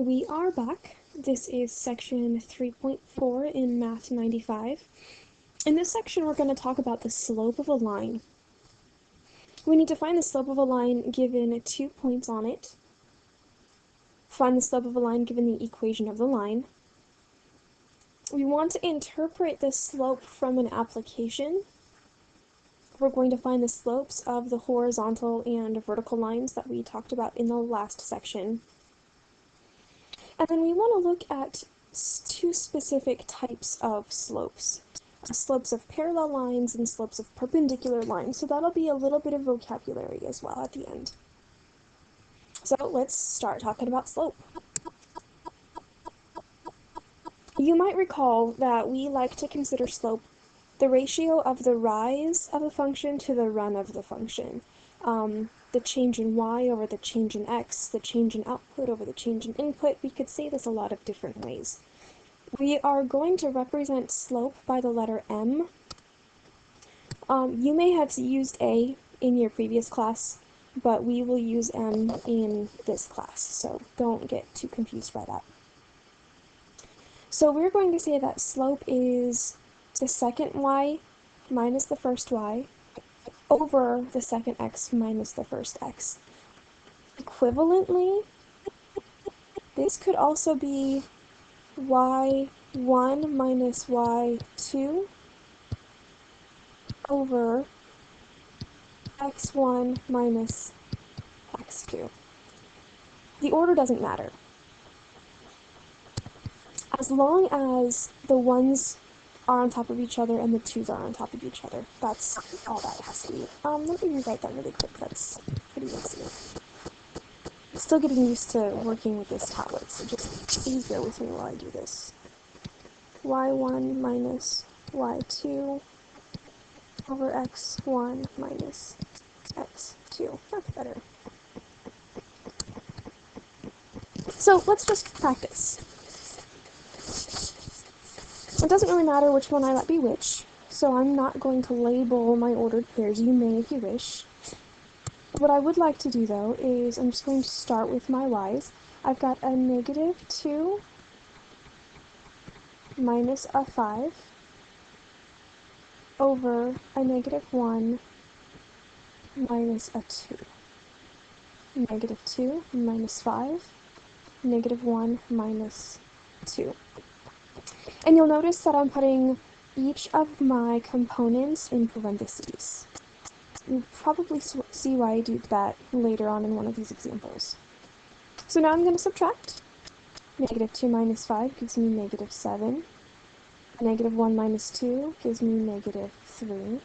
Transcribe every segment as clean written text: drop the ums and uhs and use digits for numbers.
We are back. This is section 3.4 in Math 95. In this section, we're going to talk about the slope of a line. We need to find the slope of a line given 2 points on it. Find the slope of a line given the equation of the line. We want to interpret the slope from an application. We're going to find the slopes of the horizontal and vertical lines that we talked about in the last section. And then we want to look at two specific types of slopes. Slopes of parallel lines and slopes of perpendicular lines. So that'll be a little bit of vocabulary as well at the end. So let's start talking about slope. You might recall that we like to consider slope the ratio of the rise of a function to the run of the function. The change in y over the change in x, the change in output over the change in input. We could say this a lot of different ways. We are going to represent slope by the letter m. You may have used a in your previous class, but we will use m in this class, so don't get too confused by that. So we're going to say that slope is the second y minus the first y over the second x minus the first x. Equivalently, this could also be y1 minus y2 over x1 minus x2. The order doesn't matter. As long as the ones are on top of each other and the twos are on top of each other. That's all that has to be. Let me rewrite that really quick. That's pretty easy. I'm still getting used to working with this tablet, so just please bear with me while I do this. y1 minus y2 over x1 minus x2. That's better. So let's just practice. It doesn't really matter which one I let be which, so I'm not going to label my ordered pairs. You may if you wish. What I would like to do, though, is I'm just going to start with my y's. I've got a -2 minus a 5 over a -1 minus a 2. -2 minus 5, -1 minus 2. And you'll notice that I'm putting each of my components in parentheses. You'll probably see why I do that later on in one of these examples. So now I'm going to subtract. -2 minus 5 gives me -7. -1 minus 2 gives me -3.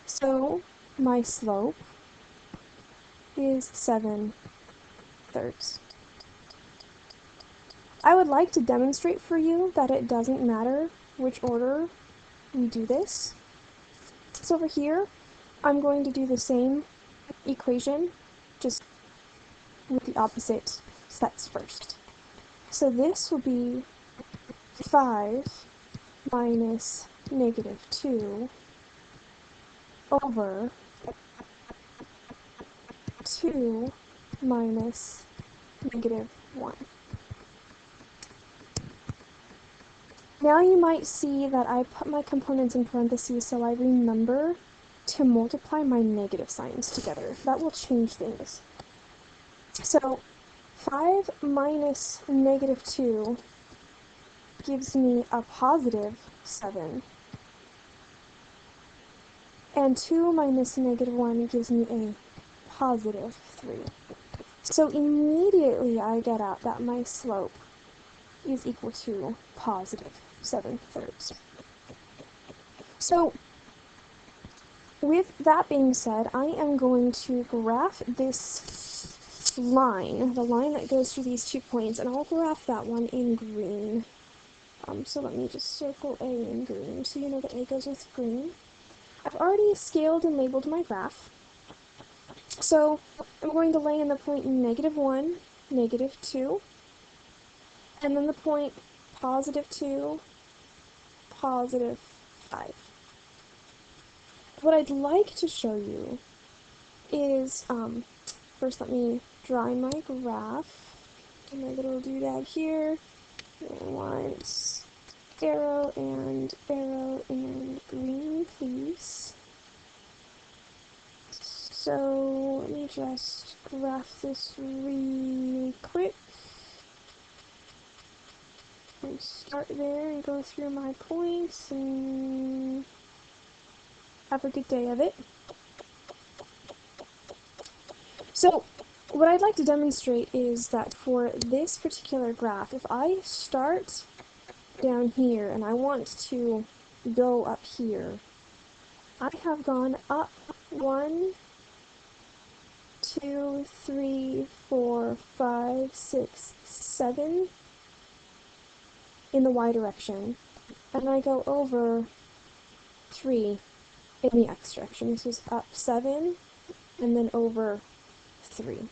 So my slope is 7/3. I would like to demonstrate for you that it doesn't matter which order we do this. So over here, I'm going to do the same equation, just with the opposite sets first. So this will be 5 minus -2 over 2 minus -1. Now you might see that I put my components in parentheses so I remember to multiply my negative signs together. That will change things. So 5 minus -2 gives me a +7. And 2 minus -1 gives me a +3. So immediately I get out that my slope is equal to +7/3. So, with that being said, I am going to graph this line, the line that goes through these 2 points, and I'll graph that one in green. So let me just circle A in green, so you know that A goes with green. I've already scaled and labeled my graph. So, I'm going to lay in the point -1, -2, and then the point +2, +5. What I'd like to show you is, first let me draw my graph. And my little doodad here. I want arrow and green, please. So let me just graph this really quick. And start there and go through my points and have a good day of it. So what I'd like to demonstrate is that for this particular graph, if I start down here and I want to go up here, I have gone up 1, 2, 3, 4, 5, 6, 7 in the y direction, and I go over 3 in the x direction. This is up 7 and then over 3.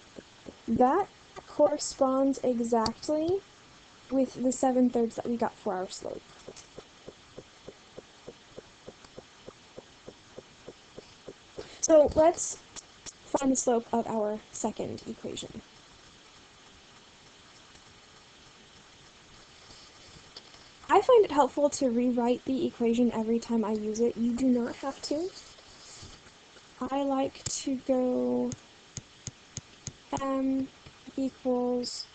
That corresponds exactly with the 7/3 that we got for our slope. So let's find the slope of our second equation. I find it helpful to rewrite the equation every time I use it. You do not have to. I like to go m equals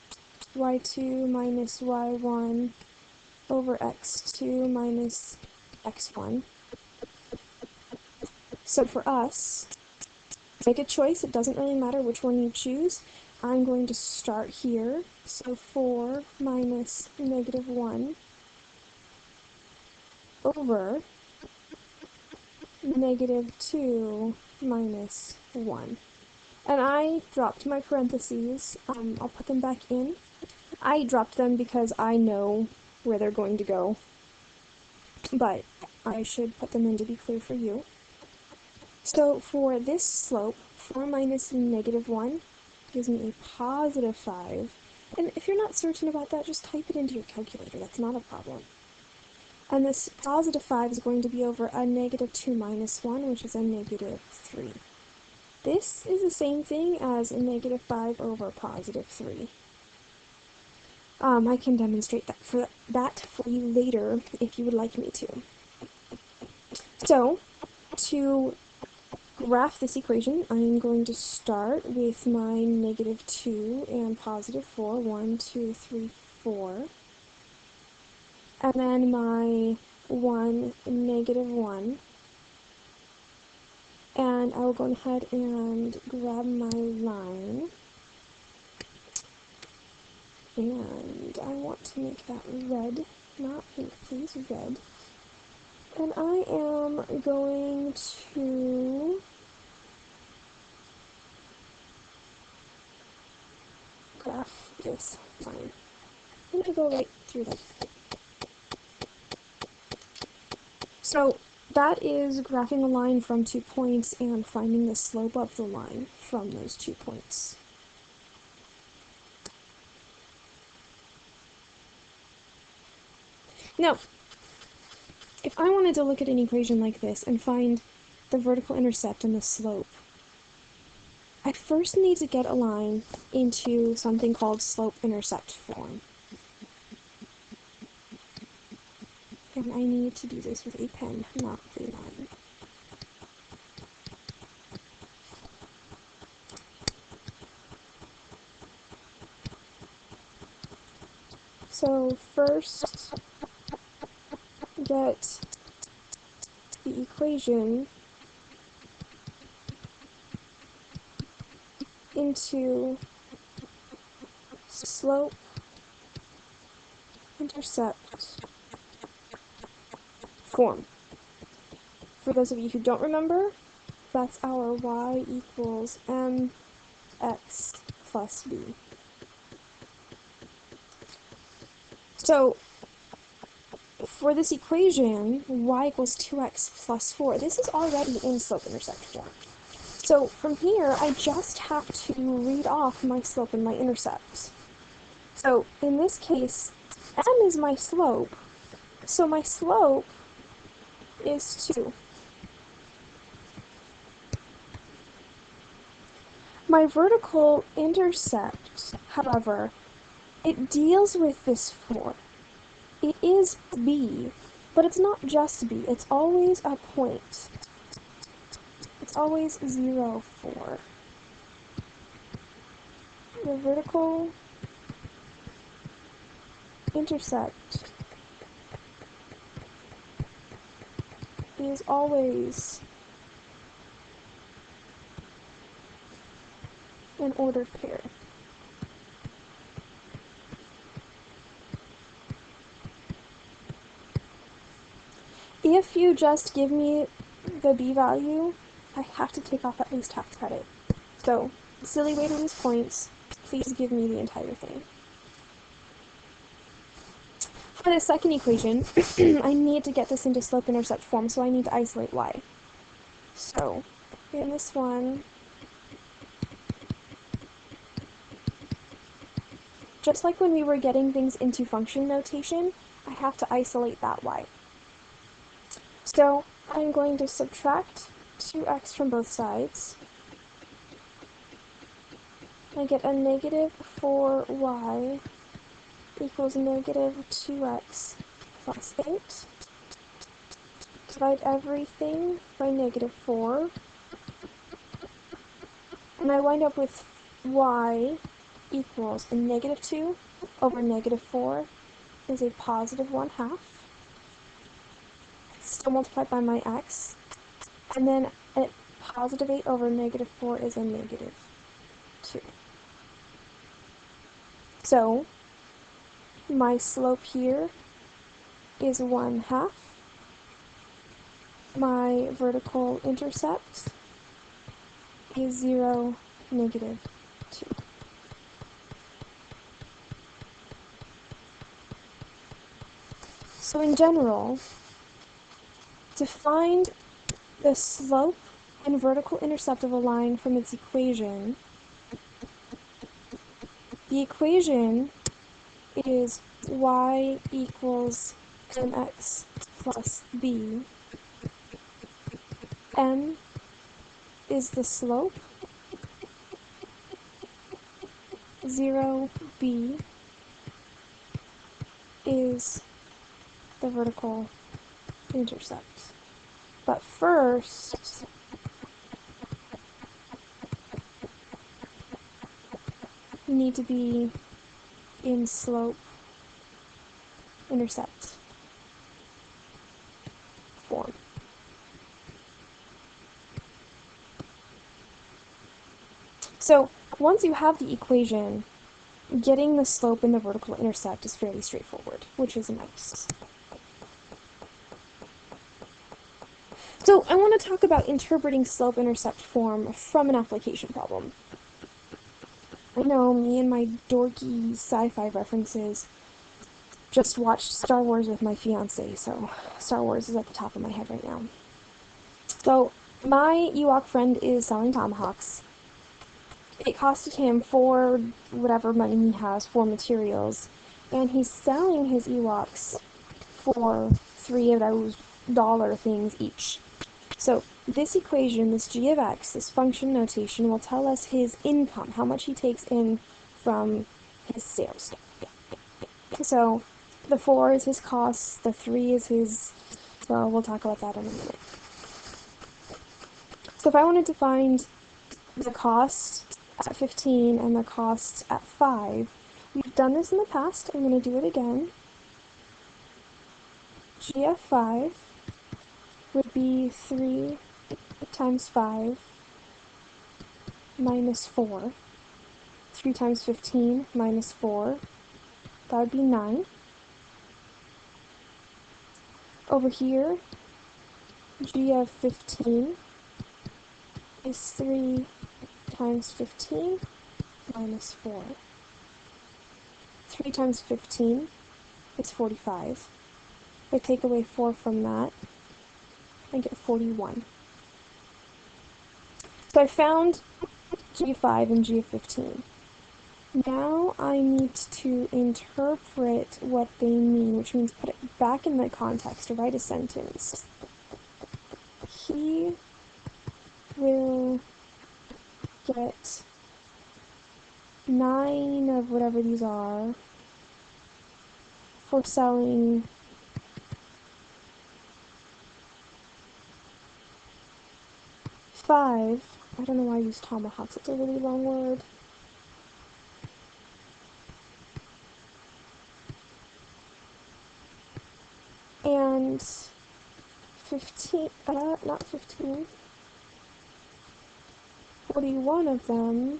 y2 minus y1 over x2 minus x1. So for us, make a choice. It doesn't really matter which one you choose. I'm going to start here. So 4 minus -1 over -2 minus 1. And I dropped my parentheses. I'll put them back in. I dropped them because I know where they're going to go, but I should put them in to be clear for you. So for this slope, 4 minus -1 gives me a positive 5. And if you're not certain about that, just type it into your calculator. That's not a problem. And this positive 5 is going to be over a -2 minus 1, which is a -3. This is the same thing as a -5 over positive 3. I can demonstrate that for you later if you would like me to. So, to graph this equation, I'm going to start with my -2 and positive 4, 1, 2, 3, 4. And then my 1, -1. And I will go ahead and grab my line. And I want to make that red, not pink, please, red. And I am going to graph this line. I'm going to go right through that. So that is graphing a line from 2 points and finding the slope of the line from those 2 points. Now, if I wanted to look at an equation like this and find the vertical intercept and the slope, I first need to get a line into something called slope-intercept form. And I need to do this with a pen, not a line. So first, get the equation into slope-intercept form. For those of you who don't remember, that's our y equals mx plus b. So, for this equation, y equals 2x plus 4, this is already in slope-intercept form. So from here, I just have to read off my slope and my intercept. So in this case, m is my slope, so my slope is 2. My vertical intercept, however, it deals with this 4. It is b, but it's not just b. It's always a point. It's always 0, 4. The vertical intercept is always an ordered pair. If you just give me the b value, I have to take off at least half credit. So, silly way to lose points, please give me the entire thing. For the second equation, I need to get this into slope-intercept form, so I need to isolate y. So, in this one, just like when we were getting things into function notation, I have to isolate that y. So, I'm going to subtract 2x from both sides. I get a negative 4y equals negative 2x plus 8. Divide everything by negative 4. And I wind up with y equals a negative 2 over negative 4 is a positive 1/2. Still multiplied by my x. And then a positive 8 over negative 4 is a negative 2. So, my slope here is 1/2. My vertical intercept is 0, negative 2. So in general, to find the slope and vertical intercept of a line from its equation, the equation is y equals mx plus b. M is the slope, 0, b is the vertical intercept. But first, we need to be in slope-intercept form. So once you have the equation, getting the slope and the vertical intercept is fairly straightforward, which is nice. So I want to talk about interpreting slope-intercept form from an application problem. I know, me and my dorky sci-fi references just watched Star Wars with my fiance, so Star Wars is at the top of my head right now. So my Ewok friend is selling tomahawks. It costed him for whatever money he has for materials, and he's selling his Ewoks for 3 of those dollar things each. So this equation, this g of x, this function notation, will tell us his income, how much he takes in from his sales. So the 4 is his costs, the 3 is his, well, we'll talk about that in a minute. So if I wanted to find the cost at 15 and the cost at 5, we've done this in the past, I'm going to do it again. G of 5 would be 3 times 5 minus 4. 3 times 15 minus 4. That would be 9. Over here, G of 15 is 3 times 15 minus 4. 3 times 15 is 45. If I take away 4 from that, I get 41. So I found G5 and G15. Now I need to interpret what they mean, which means put it back in the context, or write a sentence. He will get 9 of whatever these are for selling five, I don't know why I use tomahawks, it's a really long word, and 15, not 15, 41 of them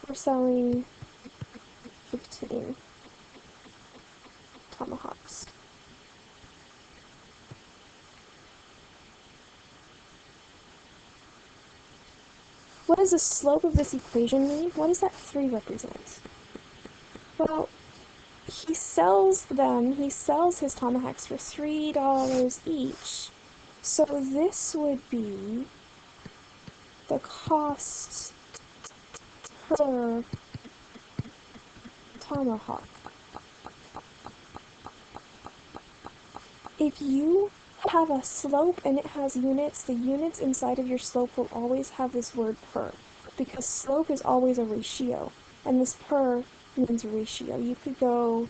for selling 15 tomahawks. What does the slope of this equation mean? What does that 3 represent? Well, he sells his tomahawks for $3 each. So this would be the cost per tomahawk. If you have a slope and it has units, the units inside of your slope will always have this word per, because slope is always a ratio, and this per means ratio. You could go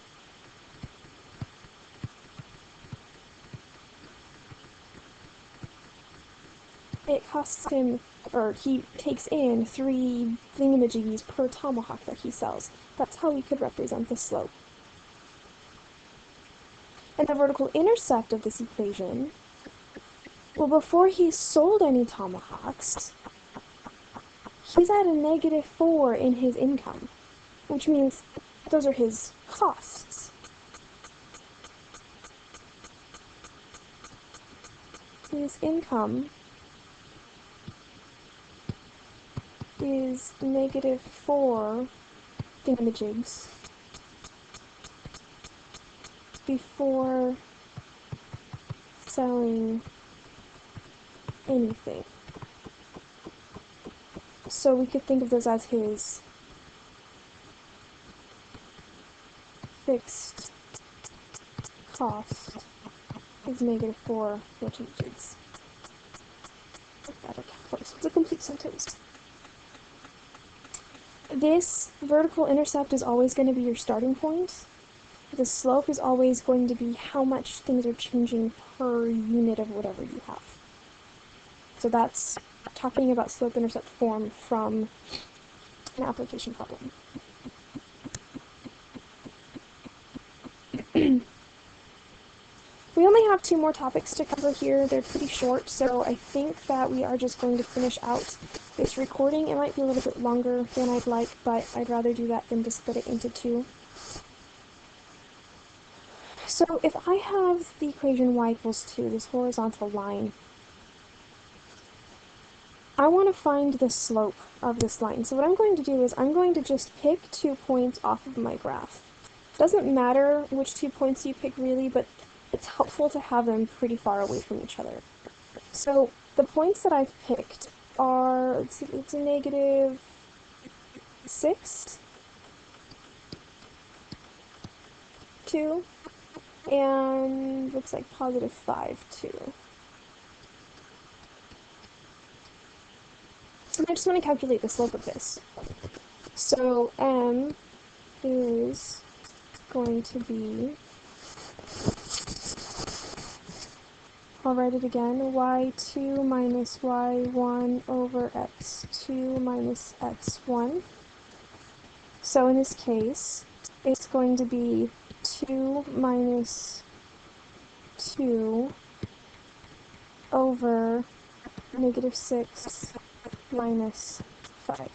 it costs him, or he takes in 3 thingamajiggies per tomahawk that he sells. That's how we could represent the slope. And the vertical intercept of this equation, well, before he sold any tomahawks, he's at a -4 in his income, which means those are his costs. His income is -4 thingamajigs before selling anything. So we could think of those as his fixed cost is -4 thingamajigs. It's a complete sentence. This vertical intercept is always going to be your starting point. The slope is always going to be how much things are changing per unit of whatever you have. So that's talking about slope-intercept form from an application problem. We only have 2 more topics to cover here. They're pretty short, so I think that we are just going to finish out this recording. It might be a little bit longer than I'd like, but I'd rather do that than to split it into 2. So if I have the equation y equals 2, this horizontal line, I want to find the slope of this line. So what I'm going to do is I'm going to just pick 2 points off of my graph. It doesn't matter which 2 points you pick really, but it's helpful to have them pretty far away from each other. So the points that I've picked are, it's a -6, 2, and looks like +5, 2. And I just want to calculate the slope of this. So m is going to be, I'll write it again, y2 minus y1 over x2 minus x1. So in this case, it's going to be 2 minus 2 over -6 minus 5.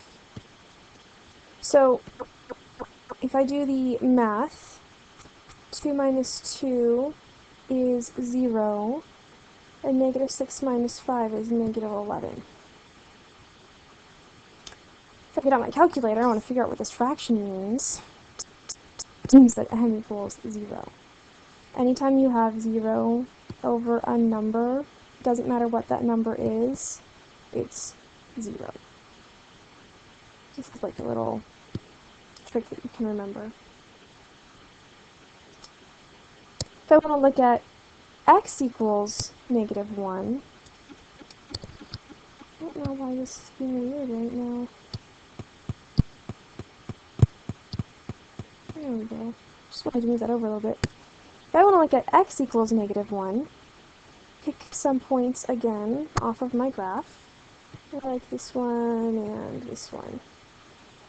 So if I do the math, 2 minus 2 is 0, and -6 minus 5 is -11. If I get out my calculator, I want to figure out what this fraction means. It means that m equals 0. Anytime you have 0 over a number, doesn't matter what that number is, it's 0. This is like a little trick that you can remember. If I want to look at x equals -1, I don't know why this is being weird right now. we go. Just wanted to move that over a little bit. If I want to look at x equals -1, pick some points again off of my graph. I like this one and this one.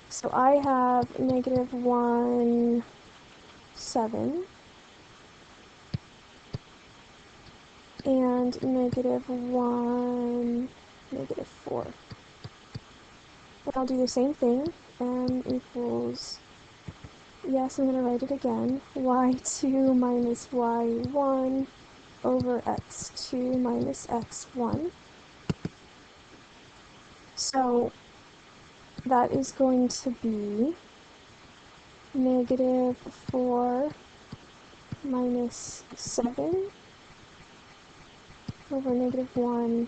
So I have -1, 7, and -1, -4. And I'll do the same thing. M equals, yes, I'm going to write it again, y2 minus y1 over x2 minus x1. So that is going to be -4 minus 7 over -1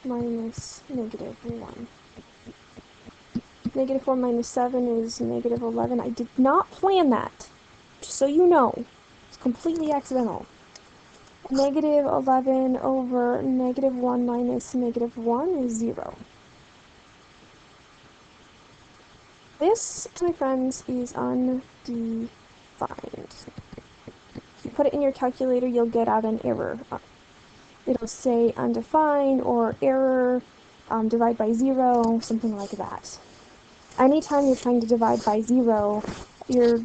minus -1. -4 minus 7 is -11. I did not plan that, just so you know. It's completely accidental. -11 over -1 minus -1 is 0. This, my friends, is undefined. If you put it in your calculator, you'll get out an error. It'll say undefined or error, divide by 0, something like that. Anytime you're trying to divide by 0, you're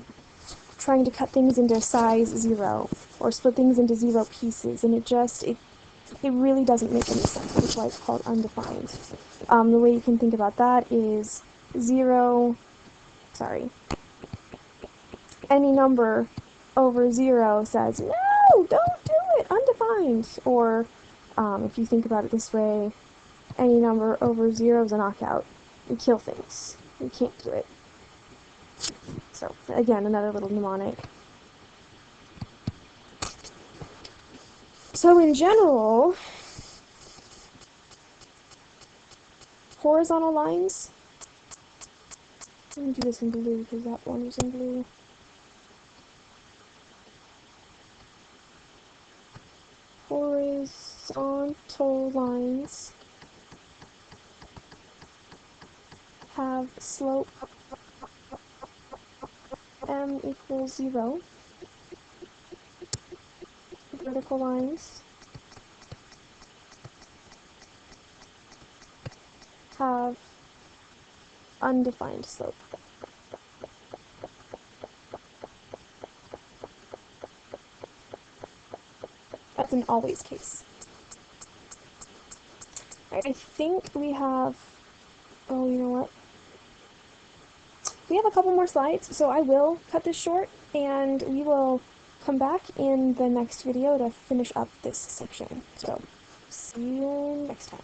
trying to cut things into size 0, or split things into 0 pieces, and it really doesn't make any sense. That's why it's called undefined. The way you can think about that is any number over 0 says, no, don't do it, undefined. Or, if you think about it this way, any number over 0 is a knockout. You kill things. You can't do it. So, again, another little mnemonic. So, in general, horizontal lines, let me do this in blue because that one was in blue. Horizontal lines have slope m equals 0. Vertical lines have undefined slope. That's an always case. Alright, I think we have, oh, you know what? We have a couple more slides, so I will cut this short, and we will come back in the next video to finish up this section. So, see you next time.